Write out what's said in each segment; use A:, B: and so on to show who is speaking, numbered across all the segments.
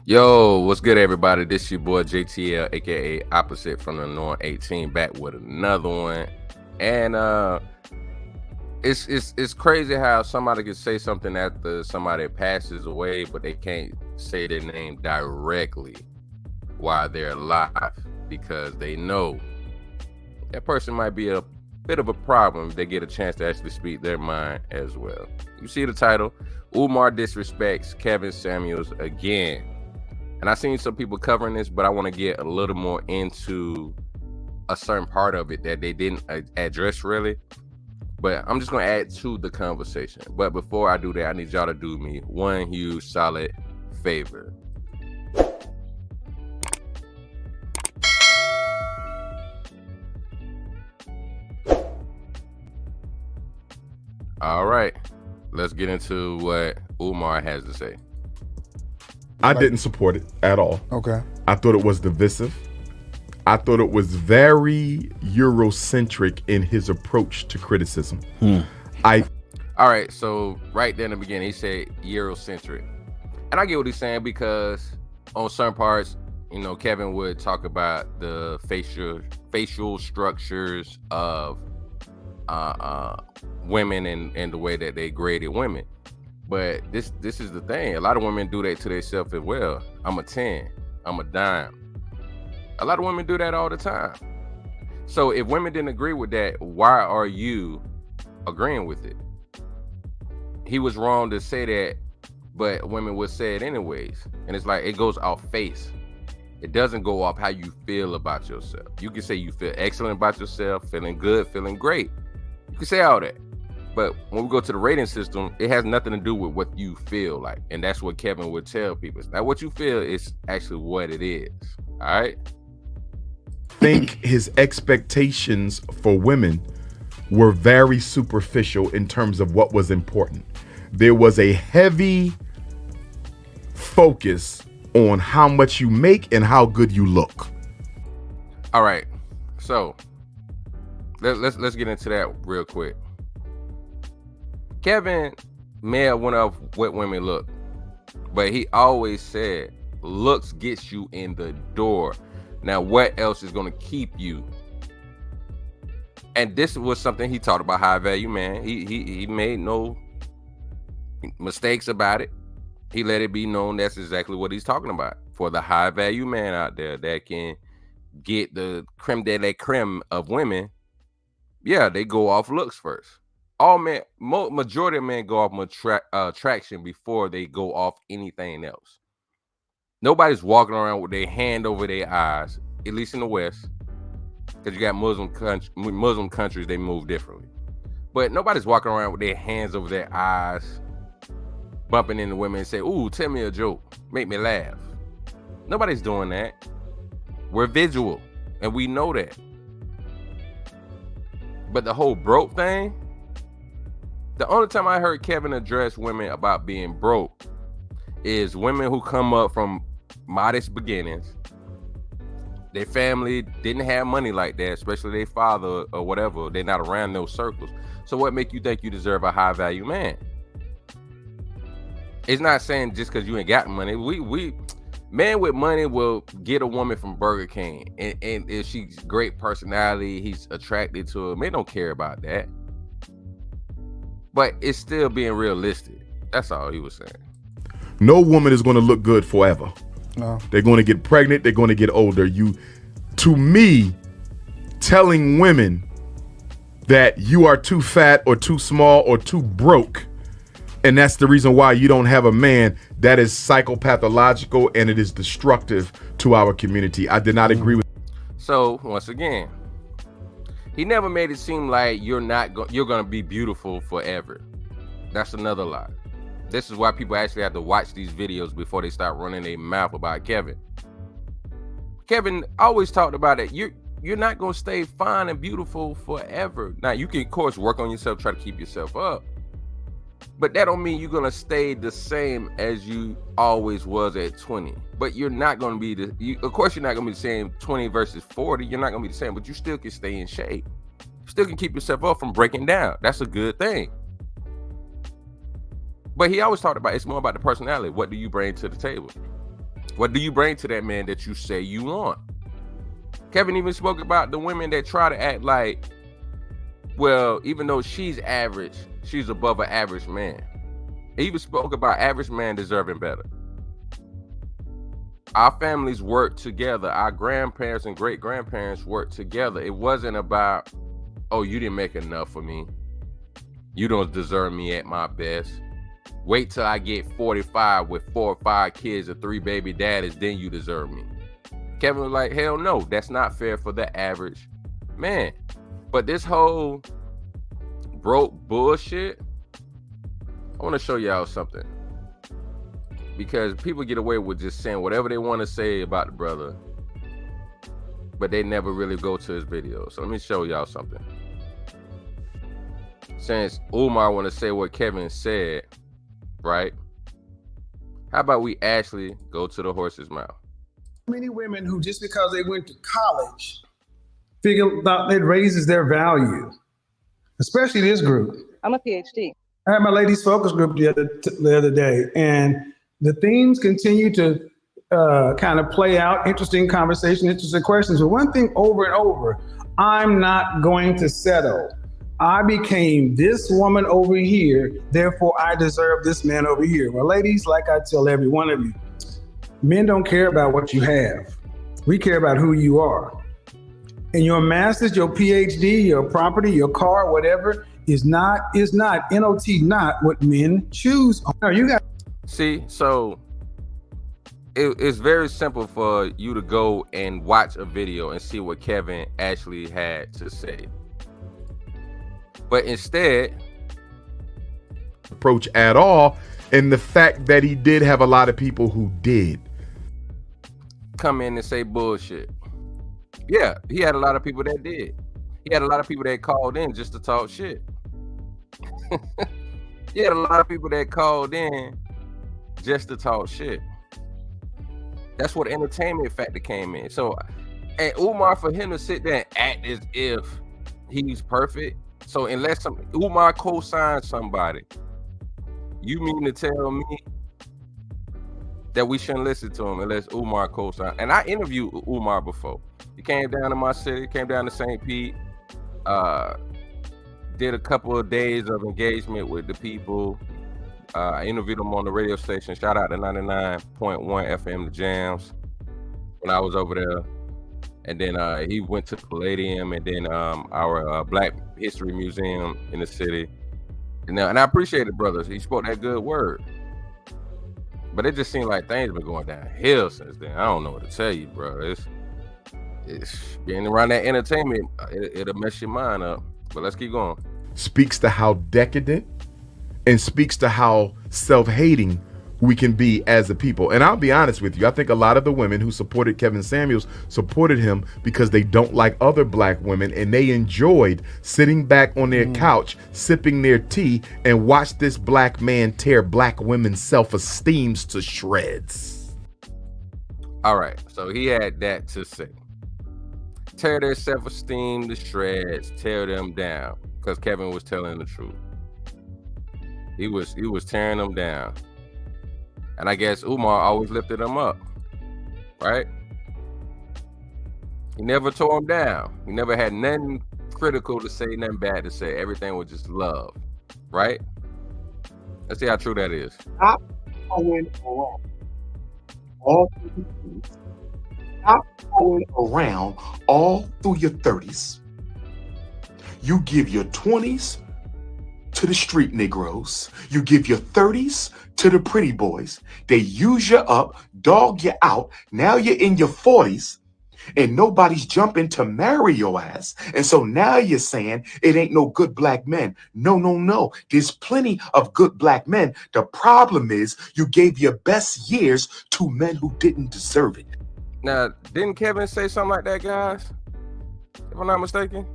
A: Yo, what's good, everybody? This your boy JTL, aka Opposite from the Norm 18, back with another one. And it's crazy how somebody can say something after somebody passes away, but they can't say their name directly while they're alive because they know that person might be a bit of a problem if they get a chance to actually speak their mind as well. You see the title, Umar Disrespects Kevin Samuels again. And I seen some people covering this, but I want to get a little more into a certain part of it that they didn't address really. But I'm just going to add to the conversation. But before I do that, I need y'all to do me one huge solid favor. All right, let's get into what Umar has to say.
B: I didn't support it at all.
C: Okay.
B: I thought it was divisive. I thought it was very Eurocentric in his approach to criticism.
A: All right, so right there in the beginning, he said Eurocentric. And I get what he's saying because on certain parts, Kevin would talk about the facial structures of women and the way that they graded women. But this is the thing. A lot of women do that to themselves as well. I'm a 10. I'm a dime. A lot of women do that all the time. So if women didn't agree with that, why are you agreeing with it? He was wrong to say that, but women would say it anyways. And it's like it goes off face. It doesn't go off how you feel about yourself. You can say you feel excellent about yourself, feeling good, feeling great. You can say all that. But when we go to the rating system, it has nothing to do with what you feel like. And that's what Kevin would tell people. It's not what you feel, it's actually what it is. All right?
B: Think his expectations for women were very superficial in terms of what was important. There was a heavy focus on how much you make and how good you look.
A: All right. So let's get into that real quick. Kevin may have went off what women look, but he always said looks gets you in the door. Now, what else is going to keep you? And this was something he talked about high value man. He made no mistakes about it. He let it be known that's exactly what he's talking about. For the high value man out there that can get the creme de la creme of women, yeah, they go off looks first. All men, majority of men go off attraction before they go off anything else. Nobody's walking around with their hand over their eyes, at least in the West, because you got Muslim countries, they move differently. But nobody's walking around with their hands over their eyes, bumping into women and say, "Ooh, tell me a joke, make me laugh." Nobody's doing that. We're visual, and we know that. But the whole broke thing, the only time I heard Kevin address women about being broke is women who come up from modest beginnings. Their family didn't have money like that, especially their father or whatever. They're not around those circles. So what make you think you deserve a high value man? It's not saying just because you ain't got money. We man with money will get a woman from Burger King, and if she's great personality, he's attracted to her. Men don't care about that. But it's still being realistic. That's all he was saying.
B: No woman is going to look good forever.
C: No.
B: They're going to get pregnant. They're going to get older. To me, telling women that you are too fat or too small or too broke, and that's the reason why you don't have a man, that is psychopathological and it is destructive to our community. I did not agree with.
A: So once again, he never made it seem like you're gonna be beautiful forever. That's another lie. This is why people actually have to watch these videos before they start running their mouth about Kevin. Kevin always talked about it. You're not gonna stay fine and beautiful forever. Now you can of course work on yourself, try to keep yourself up, but that don't mean you're gonna stay the same as you always was at 20. But you're not gonna be of course you're not gonna be the same 20 versus 40. You're not gonna be the same, but you still can stay in shape. You still can keep yourself up from breaking down. That's a good thing. But he always talked about it's more about the personality. What do you bring to the table? What do you bring to that man that you say you want? Kevin even spoke about the women that try to act like, well, even though she's average, she's above an average man. He even spoke about average man deserving better. Our families worked together. Our grandparents and great grandparents worked together. It wasn't about, oh, you didn't make enough for me. You don't deserve me at my best. Wait till I get 45 with 4 or 5 kids and 3 baby daddies, then you deserve me. Kevin was like, hell no, that's not fair for the average man. But this whole broke bullshit, I want to show y'all something. Because people get away with just saying whatever they want to say about the brother, but they never really go to his video. So let me show y'all something. Since Umar want to say what Kevin said, right? How about we actually go to the horse's mouth?
C: Many women who just because they went to college figure about it raises their value, especially this group.
D: I'm a PhD.
C: I had my ladies focus group the other day, and the themes continue to kind of play out, interesting conversation, interesting questions. But one thing over and over, I'm not going to settle. I became this woman over here, therefore I deserve this man over here. Well, ladies, like I tell every one of you, men don't care about what you have. We care about who you are. And your master's, your PhD, your property, your car, whatever, is not not what men choose. No, you got.
A: See, so it's very simple for you to go and watch a video and see what Kevin actually had to say. But instead,
B: approach at all, and the fact that he did have a lot of people who did
A: come in and say bullshit. Yeah, he had a lot of people that did. He had a lot of people that called in just to talk shit. He had a lot of people that called in just to talk shit. That's what entertainment factor came in. So, and Umar, for him to sit there and act as if he's perfect. So unless Umar co-signs somebody, you mean to tell me that we shouldn't listen to him unless Umar co-signs? And I interviewed Umar before. He came down to my city, came down to St. Pete, did a couple of days of engagement with the people. I interviewed him on the radio station. Shout out to 99.1 FM, The Jams, when I was over there. And then he went to Palladium and then our Black History Museum in the city. And I appreciate it, brothers. He spoke that good word. But it just seemed like things been going downhill since then. I don't know what to tell you, bro. It's being around that entertainment, it'll mess your mind up. But let's keep going.
B: Speaks to how decadent and speaks to how self-hating we can be as a people. And I'll be honest with you, I think a lot of the women who supported Kevin Samuels supported him because they don't like other black women, and they enjoyed sitting back on their couch, sipping their tea, and watch this black man tear black women's self-esteems to shreds.
A: All right, so he had that to say. Tear their self-esteem to shreds, tear them down, because Kevin was telling the truth. He was tearing them down. And I guess Umar always lifted him up, right? He never tore him down. He never had nothing critical to say, nothing bad to say. Everything was just love, right? Let's see how true that is.
E: Stop going around all through your 30s. Stop going around all through your 30s. You give your 20s to the street Negroes. You give your 30s to the pretty boys. They use you up, dog you out. Now you're in your 40s and nobody's jumping to marry your ass. And so now you're saying it ain't no good black men. No. There's plenty of good black men. The problem is you gave your best years to men who didn't deserve it.
A: Now, didn't Kevin say something like that, guys? If I'm not mistaken.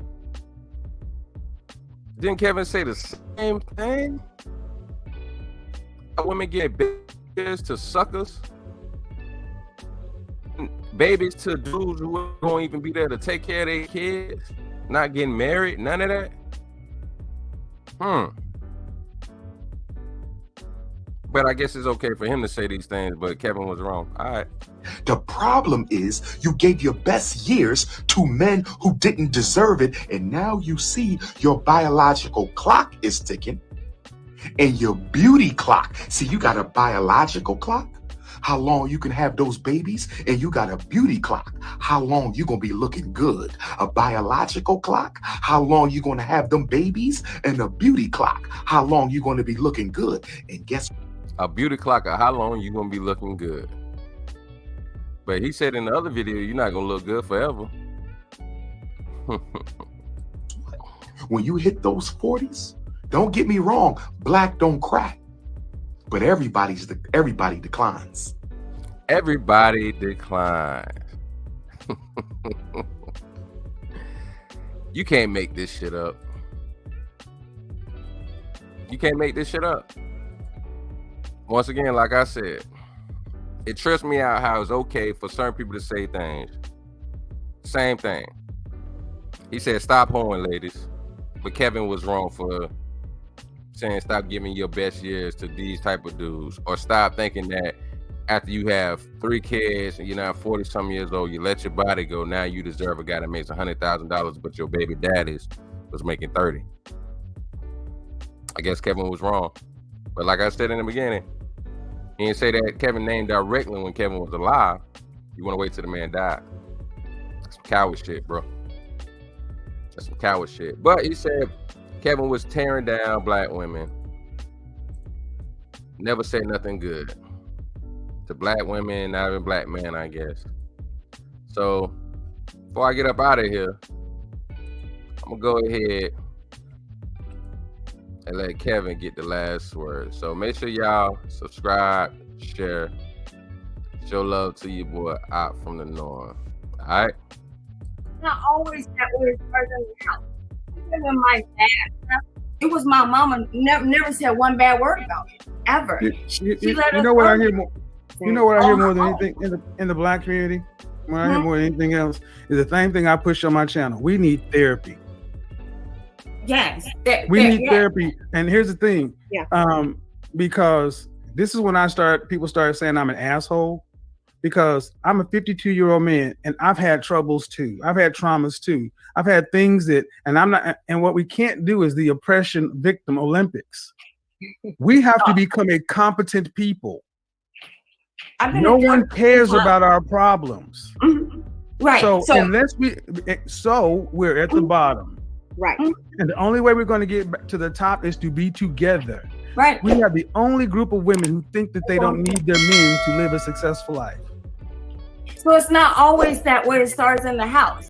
A: Didn't Kevin say the same thing? Women get babies to suckers, babies to dudes who don't even be there to take care of their kids, not getting married, none of that. But I guess it's okay for him to say these things, but Kevin was wrong. All right.
E: The problem is you gave your best years to men who didn't deserve it, and now you see your biological clock is ticking and your beauty clock. See, you got a biological clock, how long you can have those babies, and you got a beauty clock, how long you gonna be looking good. A biological clock, how long you gonna have them babies, and a beauty clock, how long you gonna be looking good. And guess
A: A beauty clock of how long you gonna be looking good. But he said in the other video, you're not gonna look good forever.
E: when you hit those 40s, don't get me wrong, black don't crack, but everybody declines.
A: Everybody declines. You can't make this shit up. You can't make this shit up. Once again, like I said, it trips me out how it's okay for certain people to say things. Same thing. He said, stop hoeing, ladies. But Kevin was wrong for saying stop giving your best years to these type of dudes, or stop thinking that after you have 3 kids and you're now 40-some years old, you let your body go. Now you deserve a guy that makes $100,000, but your baby daddies was making 30. I guess Kevin was wrong. But like I said in the beginning, he didn't say that Kevin named directly when Kevin was alive. You want to wait till the man died. That's some coward shit, bro. That's some coward shit. But he said Kevin was tearing down black women. Never said nothing good to black women, not even black men, I guess. So before I get up out of here, I'm gonna go ahead and let Kevin get the last word. So make sure y'all subscribe, share, show love to your boy out from the norm. All right.
D: Not always that way as far as in the house. Even my dad, it was my mama never said one bad word about it ever.
C: You know what I hear more? You know what I hear more than anything in the black community? What I hear more than anything else is the same thing I push on my channel. We need therapy.
D: Yes,
C: we need therapy. And here's the thing.
D: Yeah.
C: Because this is when people started saying I'm an asshole, because I'm a 52-year-old man and I've had troubles too. I've had traumas too. I've had things and what we can't do is the oppression victim Olympics. We have to become a competent people. No one cares about our problems.
D: Mm-hmm. Right.
C: So we're at the bottom.
D: Right.
C: And the only way we're going to get back to the top is to be together.
D: Right.
C: We are the only group of women who think that they don't need their men to live a successful life.
D: So it's not always that way it starts in the house.